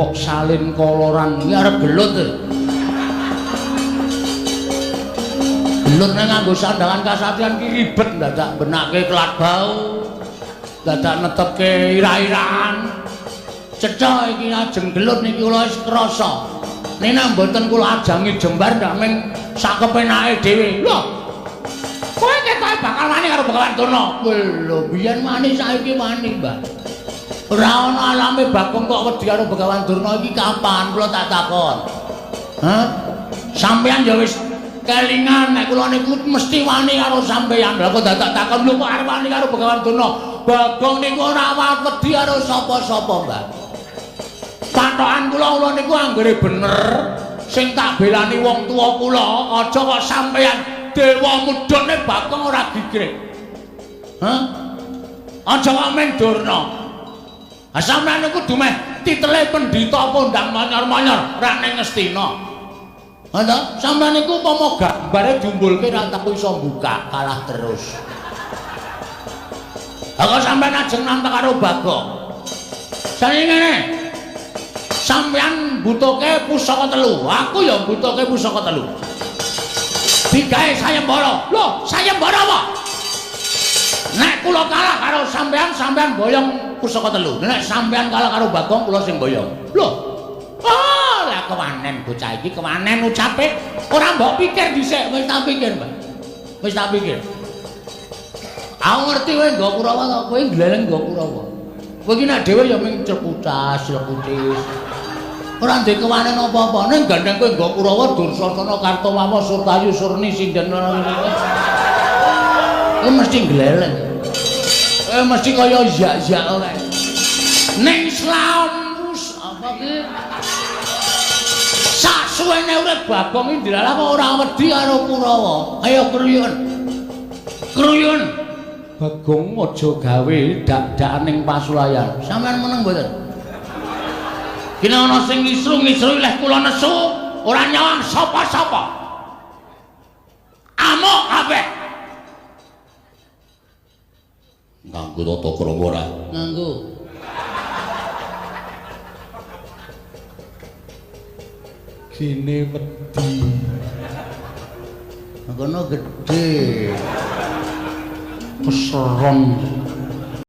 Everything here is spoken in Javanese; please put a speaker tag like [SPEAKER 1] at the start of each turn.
[SPEAKER 1] kok salin koloran iki arep gelut. Gelut nang nganggo sandangan kasatian ki ribet dadak benake kelat bau. Dadak netepke ira-iraan. Cecok iki ajeng gelut niki kula wis krasa. Nek mboten kula ajangi jembar ndak mung sak kepenake dhewe. Lho. Kowe ketoke bakal wani karo Begawan Durna. Lho, biyen wani saiki wani, Mbak. Ora ana alame Bagong kok wedi karo Begawan Durna iki kapan kula tak takon. Hah? Sampeyan ya wis kelingan nek kula niku mesti wani karo sampeyan. Lah kok dadak takon lho kok arep wani karo Begawan Durna. Bagong niku ora wedi karo sapa-sapa, Mbak. Patokan kula niku anggere bener sing tak belani wong tuwa kula aja kok sampeyan dewa mudhone Bagong ora gigrek. Hah? Aja kok men Durna. Ha sampeyan niku dumeh titele pendhita pondang manyor-manyor ra ning Ngastina. Ha ta? Sampeyan niku upama gambare diumbulke ra tak iso buka kalah terus. Ha kok sampeyan ajeng nantang karo Bagong. Saiki ngene. Sampeyan butuhke pusaka telu, aku ya butuhke pusaka telu. Digawe sayembara. Lho, sayembara apa? Nek kula kalah karo sampeyan, sampeyan boyong pusaka telu. Nek sampeyan kalah karo Bagong, kula sing boyong. Lho. Oh, lah kewanen bocah iki, kewanen ucape. Ora mbok pikir dhisik, wis tak pikir, Mbak. Wis tak pikir. Aku ngerti kowe nggo Kurawa ta, kowe gleleng nggo Kurawa. Kowe iki nek dhewe ya mung ceputas, ceputis. Ora ndek kewanen apa-apa, ning gandeng kowe nggo Kurawa, Dursasana, Kartowawa, Surtayu, Surni, Sinden. Kowe mesti gleleng. Kowe mesti kaya yak-yak ora. Ning Islam apa ki? Sasuwene urip Bagong iki dilalah kok ora wedi karo Kurawa. Ayo kruyun. Kruyun. Bagong aja gawe dak-dakan ning pasulayan. Sampeyan meneng mboten? Kene ana sing ngisru-ngisru leh kula nesu, ora nyawang sapa-sapa. Amuk kabeh. Nganggo tata krama ora? Nganggo. Kene wedi. Kono gedhe. Keserong.